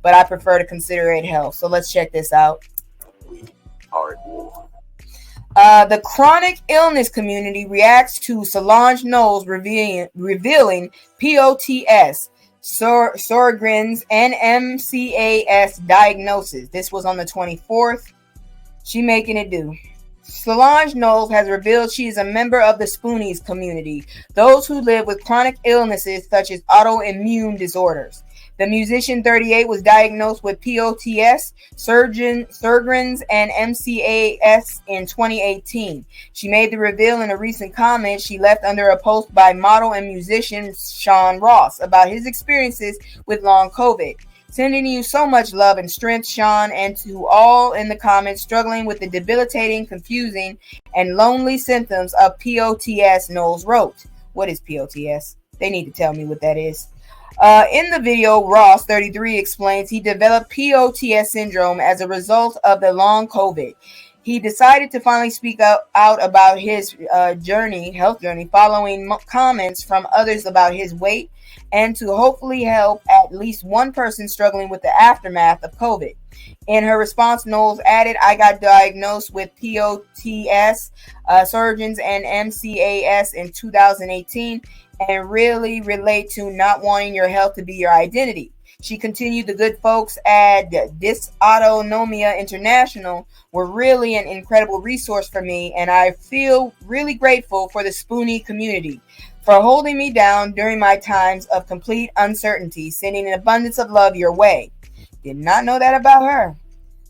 but I prefer to consider it health. So let's check this out. All right. The chronic illness community reacts to Solange Knowles revealing POTS, Sjögren's, and MCAS diagnosis. This was on the 24th. She making it do. Solange Knowles has revealed she is a member of the Spoonies community, those who live with chronic illnesses such as autoimmune disorders. The musician 38 was diagnosed with POTS, Sjögren's, and MCAS in 2018. She made the reveal in a recent comment she left under a post by model and musician Sean Ross about his experiences with long COVID. Sending you so much love and strength, Sean, and to all in the comments struggling with the debilitating, confusing, and lonely symptoms of POTS, Knowles wrote. What is POTS? They need to tell me what that is. In the video, Ross, 33, explains he developed POTS syndrome as a result of the long COVID. He decided to finally speak out about his health journey, following comments from others about his weight, and to hopefully help at least one person struggling with the aftermath of COVID. In her response, Knowles added, I got diagnosed with POTS, Sjögren's, and MCAS in 2018, and really relate to not wanting your health to be your identity. She continued, the good folks at Dysautonomia International were really an incredible resource for me, and I feel really grateful for the Spoonie community for holding me down during my times of complete uncertainty, sending an abundance of love your way. Did not know that about her.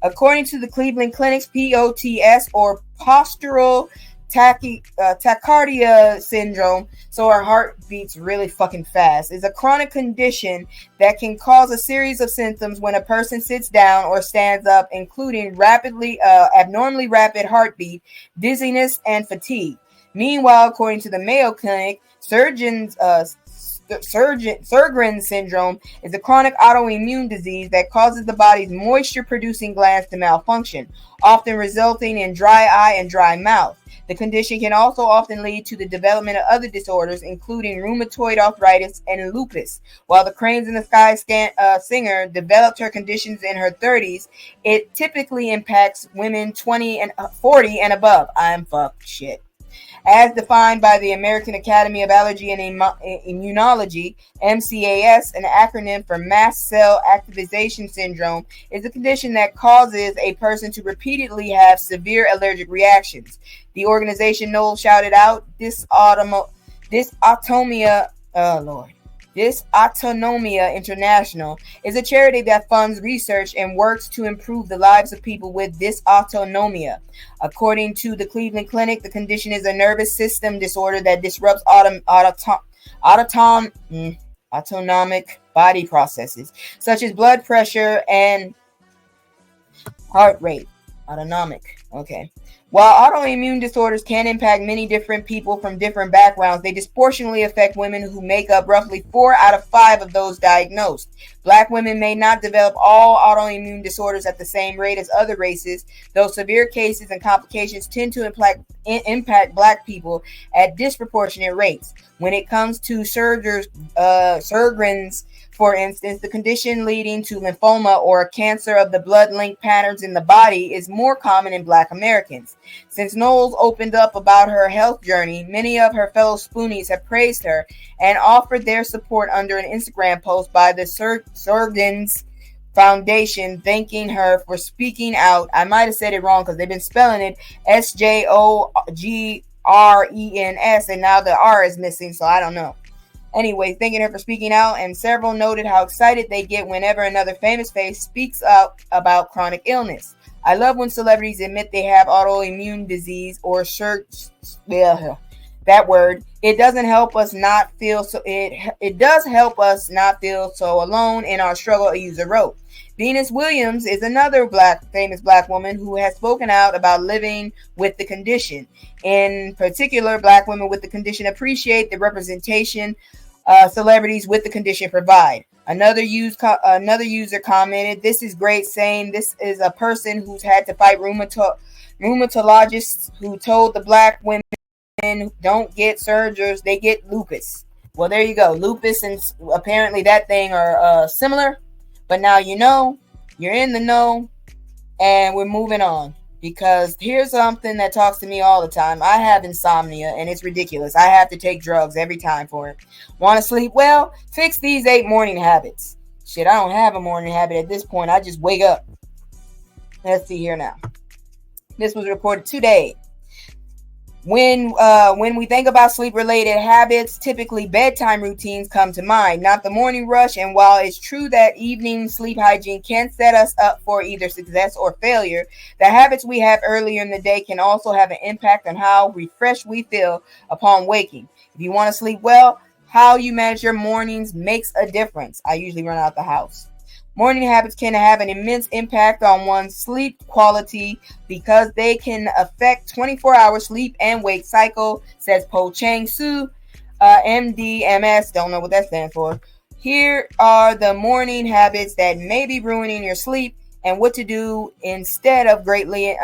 According to the Cleveland Clinic's POTS, or postural tachycardia syndrome, so our heart beats really fucking fast, is a chronic condition that can cause a series of symptoms when a person sits down or stands up, including abnormally rapid heartbeat, dizziness, and fatigue. Meanwhile, according to the Mayo Clinic, Sjögren's syndrome is a chronic autoimmune disease that causes the body's moisture-producing glands to malfunction, often resulting in dry eye and dry mouth. The condition can also often lead to the development of other disorders, including rheumatoid arthritis and lupus. While the Cranes in the Sky singer developed her conditions in her 30s, it typically impacts women 40 and above. I'm fucked shit. As defined by the American Academy of Allergy and Immunology, MCAS, an acronym for mast cell activation syndrome, is a condition that causes a person to repeatedly have severe allergic reactions. The organization Knowles shouted out, Dysautonomia International is a charity that funds research and works to improve the lives of people with dysautonomia. According to the Cleveland Clinic, the condition is a nervous system disorder that disrupts autonomic body processes, such as blood pressure and heart rate. Autonomic. Okay. While autoimmune disorders can impact many different people from different backgrounds, they disproportionately affect women, who make up roughly 4 out of 5 of those diagnosed. Black women may not develop all autoimmune disorders at the same rate as other races, though severe cases and complications tend to impact Black people at disproportionate rates. When it comes to Sjögren's, for instance, the condition leading to lymphoma or cancer of the blood-linked patterns in the body is more common in Black Americans. Since Knowles opened up about her health journey, many of her fellow Spoonies have praised her and offered their support under an Instagram post by the Sjögren's Foundation, thanking her for speaking out. I might have said it wrong because they've been spelling it Sjögrens, and now the R is missing, so I don't know. Anyway, thanking her for speaking out, and several noted how excited they get whenever another famous face speaks up about chronic illness. I love when celebrities admit they have autoimmune disease or that word. It does help us not feel so alone in our struggle, a user wrote. Venus Williams is another famous Black woman who has spoken out about living with the condition. In particular, Black women with the condition appreciate the representation celebrities with the condition provide. Another user commented, "This is great, saying this is a person who's had to fight rheumatologists who told the Black women don't get surgeries, they get lupus." Well, there you go. Lupus and apparently that thing are similar. But now you know, you're in the know, and we're moving on. Because here's something that talks to me all the time. I have insomnia, and it's ridiculous. I have to take drugs every time for it. Want to sleep well? Fix these 8 morning habits. Shit, I don't have a morning habit at this point. I just wake up. Let's see here now. This was reported today. When we think about sleep-related habits, typically bedtime routines come to mind, not the morning rush. And while it's true that evening sleep hygiene can set us up for either success or failure, the habits we have earlier in the day can also have an impact on how refreshed we feel upon waking. If you want to sleep well, how you manage your mornings makes a difference. I usually run out the house. Morning habits can have an immense impact on one's sleep quality because they can affect 24-hour sleep and wake cycle, says Po Chang Soo, MD/MS. Don't know what that stands for. Here are the morning habits that may be ruining your sleep and what to do instead of greatly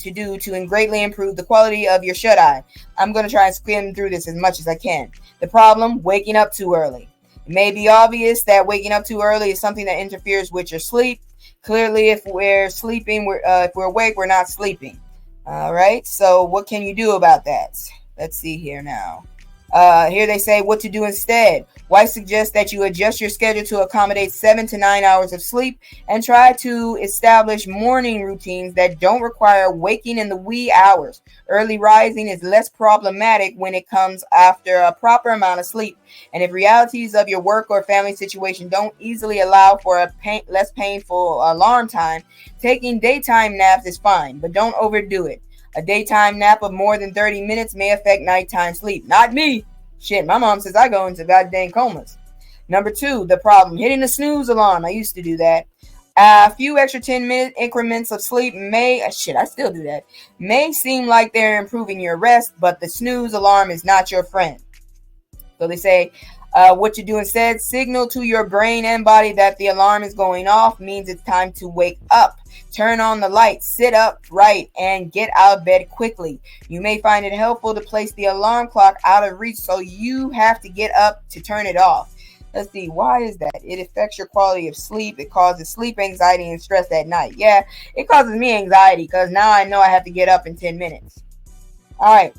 improve the quality of your shut-eye. I'm going to try and skim through this as much as I can. The problem: waking up too early. It may be obvious that waking up too early is something that interferes with your sleep. Clearly, if we're sleeping, if we're awake, we're not sleeping. All right. So what can you do about that? Let's see here now. Here they say what to do instead. White suggests that you adjust your schedule to accommodate 7 to 9 hours of sleep and try to establish morning routines that don't require waking in the wee hours. Early rising is less problematic when it comes after a proper amount of sleep. And if realities of your work or family situation don't easily allow for a less painful alarm time, taking daytime naps is fine, but don't overdo it. A daytime nap of more than 30 minutes may affect nighttime sleep. Not me. Shit, my mom says I go into goddamn comas. Number 2, the problem: hitting the snooze alarm. I used to do that. A few extra 10-minute increments of sleep I still do that. May seem like they're improving your rest, but the snooze alarm is not your friend. So they say, what you do instead: signal to your brain and body that the alarm is going off means it's time to wake up. Turn on the lights, sit up right, and get out of bed quickly. You may find it helpful to place the alarm clock out of reach so you have to get up to turn it off. Let's see, why is that? It affects your quality of sleep. It causes sleep anxiety and stress at night. Yeah, it causes me anxiety because now I know I have to get up in 10 minutes. All right,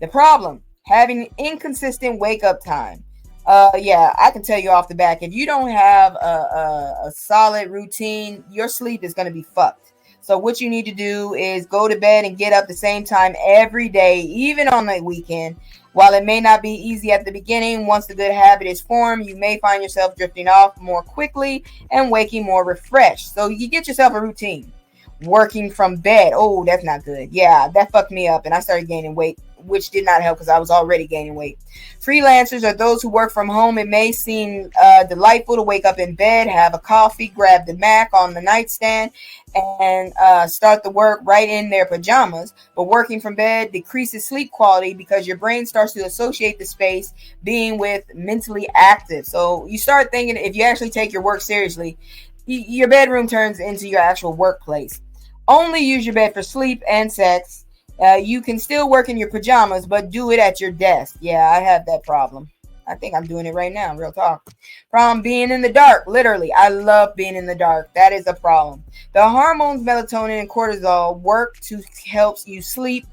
the problem: having inconsistent wake-up time. I can tell you off the back, if you don't have a solid routine, your sleep is going to be fucked. So what you need to do is go to bed and get up the same time every day, even on the weekend. While it may not be easy at the beginning, once the good habit is formed, you may find yourself drifting off more quickly and waking more refreshed. So you get yourself a routine. Working from bed. Oh, that's not good. Yeah, that fucked me up and I started gaining weight, which did not help because I was already gaining weight. Freelancers are those who work from home. It may seem delightful to wake up in bed, have a coffee, grab the Mac on the nightstand, and start the work right in their pajamas. But working from bed decreases sleep quality because your brain starts to associate the space being with mentally active. So you start thinking, if you actually take your work seriously, your bedroom turns into your actual workplace. Only use your bed for sleep and sex. You can still work in your pajamas, but do it at your desk. Yeah, I have that problem. I think I'm doing it right now, real talk. Problem: being in the dark. Literally, I love being in the dark. That is a problem. The hormones melatonin and cortisol work to help you sleep,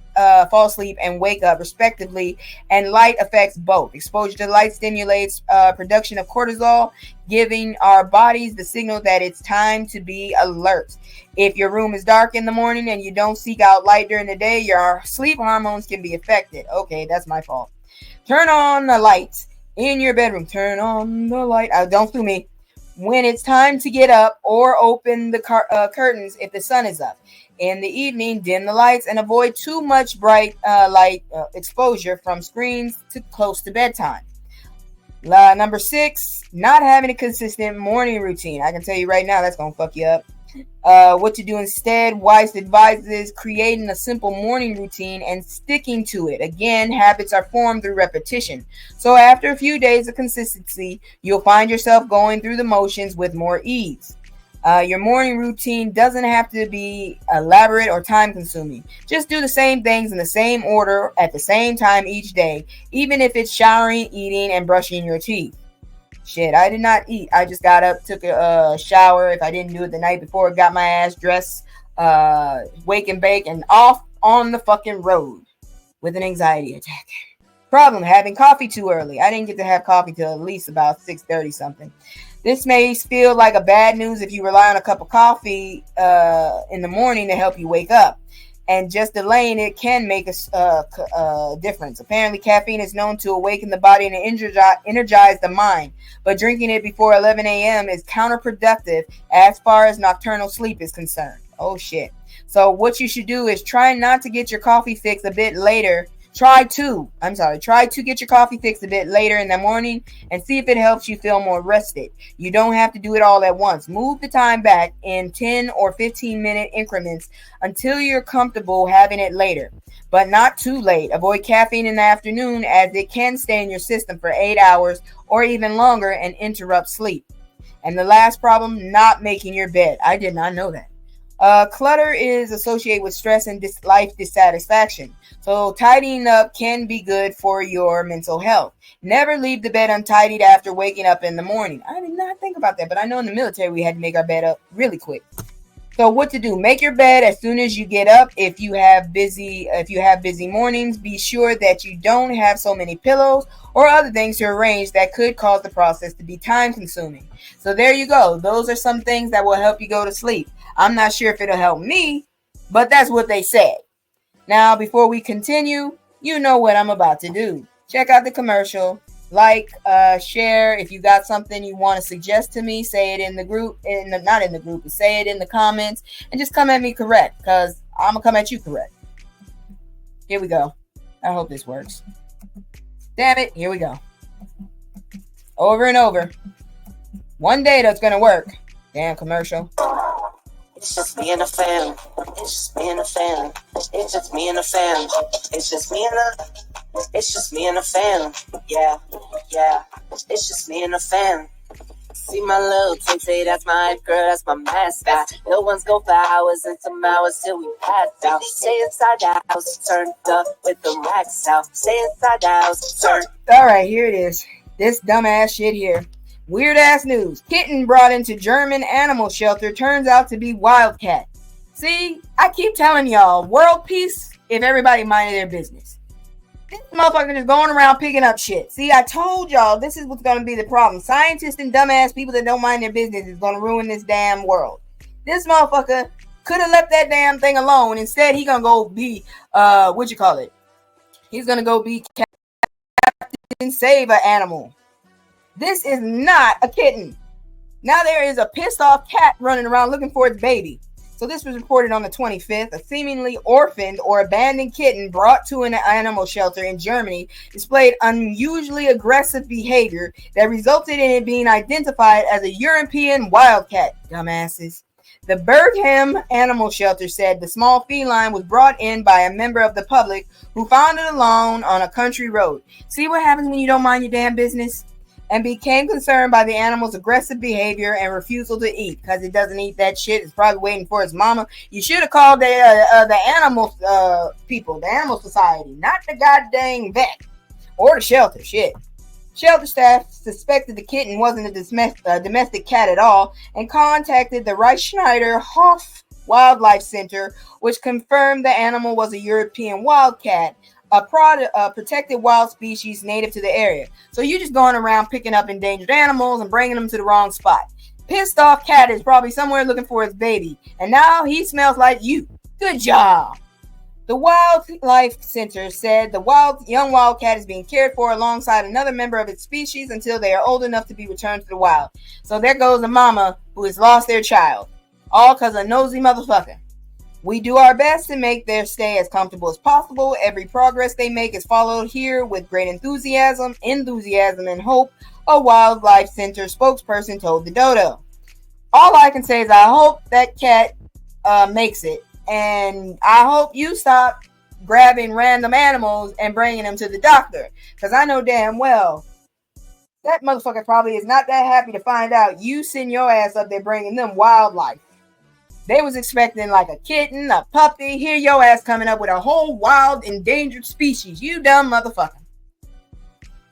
fall asleep, and wake up, respectively, and light affects both. Exposure to light stimulates production of cortisol, giving our bodies the signal that it's time to be alert. If your room is dark in the morning and you don't seek out light during the day, your sleep hormones can be affected. Okay, that's my fault. Turn on the lights in your bedroom. Turn on the light. Don't sue me. When it's time to get up, or open the curtains if the sun is up. In the evening, dim the lights and avoid too much bright light exposure from screens to close to bedtime. Number 6, not having a consistent morning routine. I can tell you right now, that's going to fuck you up. What to do instead: Weiss advises creating a simple morning routine and sticking to it. Again, habits are formed through repetition. So after a few days of consistency, you'll find yourself going through the motions with more ease. Your morning routine doesn't have to be elaborate or time-consuming. Just do the same things in the same order at the same time each day, even if it's showering, eating, and brushing your teeth. Shit, I did not eat. I just got up, took a shower. If I didn't do it the night before, got my ass dressed, wake and bake, and off on the fucking road with an anxiety attack. Problem, having coffee too early. I didn't get to have coffee till at least about 6:30 something. This may feel like a bad news if you rely on a cup of coffee in the morning to help you wake up. And just delaying it can make a difference. Apparently, caffeine is known to awaken the body and energize the mind. But drinking it before 11 a.m. is counterproductive as far as nocturnal sleep is concerned. Oh, shit. So what you should do is try not to get your coffee fix a bit later. Try to get your coffee fixed a bit later in the morning and see if it helps you feel more rested. You don't have to do it all at once. Move the time back in 10 or 15-minute increments until you're comfortable having it later, but not too late. Avoid caffeine in the afternoon as it can stay in your system for 8 hours or even longer and interrupt sleep. And the last problem, not making your bed. I did not know that. Clutter is associated with stress and life dissatisfaction. So tidying up can be good for your mental health. Never leave the bed untidied after waking up in the morning. I did not think about that, but I know in the military we had to make our bed up really quick. So what to do? Make your bed as soon as you get up. If you have busy mornings, be sure that you don't have so many pillows or other things to arrange that could cause the process to be time consuming. So there you go. Those are some things that will help you go to sleep. I'm not sure if it'll help me, but that's what they said. Now, before we continue, you know what I'm about to do. Check out the commercial. Like, share. If you got something you want to suggest to me, say it in the group. Not in the group, but say it in the comments. And just come at me correct, because I'm going to come at you correct. Here we go. I hope this works. Damn it. Here we go. Over and over. One day that's going to work. Damn commercial. It's just me and the fam. It's just me and the fam. It's just me and the fam. It's just me and the fam. Yeah. It's just me and the fam. See my little say that's my hype girl, that's my mascot. Little ones go for hours and some hours till we pass out. Stay inside the house, turned up with the racks out. Stay inside the house, turned. All right, here it is. This dumbass shit here. Weird ass news. Kitten brought into German animal shelter turns out to be wildcat. See, I keep telling y'all, world peace if everybody minded their business. This motherfucker is going around picking up shit. See, I told y'all this is what's going to be the problem. Scientists and dumbass people that don't mind their business is going to ruin this damn world. This motherfucker could have left that damn thing alone. Instead, he going to go be, He's going to go be Captain Save an Animal. This is not a kitten. Now there is a pissed off cat running around looking for its baby. So this was reported on the 25th. A seemingly orphaned or abandoned kitten brought to an animal shelter in Germany displayed unusually aggressive behavior that resulted in it being identified as a European wildcat. Dumbasses. The Bergham Animal Shelter said the small feline was brought in by a member of the public who found it alone on a country road. See what happens when you don't mind your damn business? And became concerned by the animal's aggressive behavior and refusal to eat because it doesn't eat that shit. It's probably waiting for its mama. You should have called the animal people, the animal society, not the goddamn vet or the shelter. Shit. Shelter staff suspected the kitten wasn't a domestic cat at all and contacted the Reichschneider Hof Wildlife Center, which confirmed the animal was a European wildcat. A protected wild species native to the area. So you're just going around picking up endangered animals and bringing them to the wrong spot. Pissed off cat is probably somewhere looking for his baby. And now he smells like you. Good job. The Wildlife Center said the young wildcat is being cared for alongside another member of its species until they are old enough to be returned to the wild. So there goes the mama who has lost their child. All because of nosy motherfucker. We do our best to make their stay as comfortable as possible. Every progress they make is followed here with great enthusiasm and hope, a Wildlife Center spokesperson told the Dodo. All I can say is I hope that cat makes it. And I hope you stop grabbing random animals and bringing them to the doctor. Because I know damn well that motherfucker probably is not that happy to find out you send your ass up there bringing them wildlife. They was expecting like a kitten, a puppy. Here your ass coming up with a whole wild endangered species. You dumb motherfucker.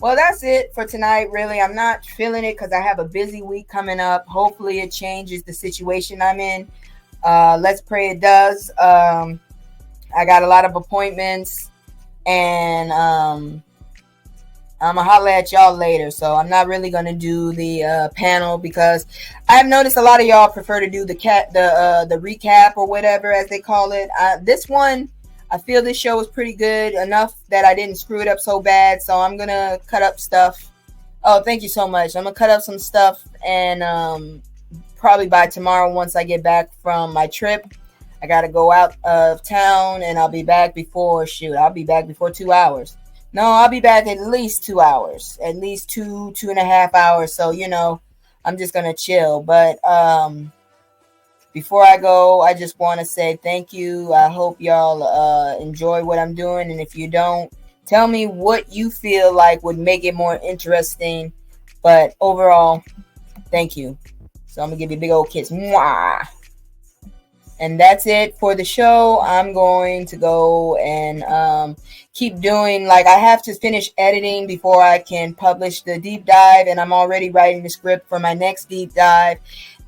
Well, that's it for tonight. Really, I'm not feeling it because I have a busy week coming up. Hopefully, it changes the situation I'm in. Let's pray it does. I got a lot of appointments, and I'm gonna holler at y'all later. So I'm not really gonna do the panel because I've noticed a lot of y'all prefer to do the recap or whatever as they call it. This one, I feel this show was pretty good enough that I didn't screw it up so bad. So I'm gonna cut up stuff. Oh, thank you so much. I'm gonna cut up some stuff and probably by tomorrow once I get back from my trip. I gotta go out of town and I'll be back before 2 hours. No, I'll be back at least 2 hours, at least 2.5 hours. So, I'm just going to chill. But before I go, I just want to say thank you. I hope y'all enjoy what I'm doing. And if you don't, tell me what you feel like would make it more interesting. But overall, thank you. So I'm going to give you a big old kiss. Mwah! And that's it for the show. I'm going to go and keep doing, like, I have to finish editing before I can publish the deep dive. And I'm already writing the script for my next deep dive.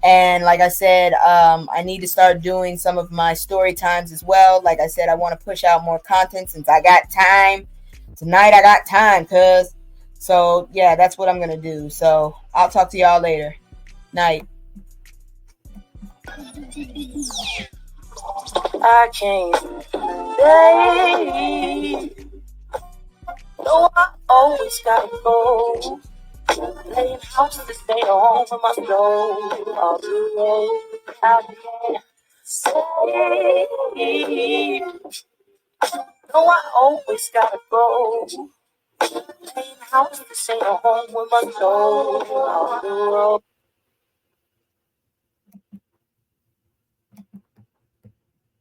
And like I said, I need to start doing some of my story times as well. Like I said, I want to push out more content since I got time. Tonight I got time, cuz. So, yeah, that's what I'm going to do. So, I'll talk to y'all later. Night. I can't stay. No, I always gotta go. Leave house to stay home with my soul. All the way I can't stay. No, I always gotta go. Leave house to stay home with my soul. All the road.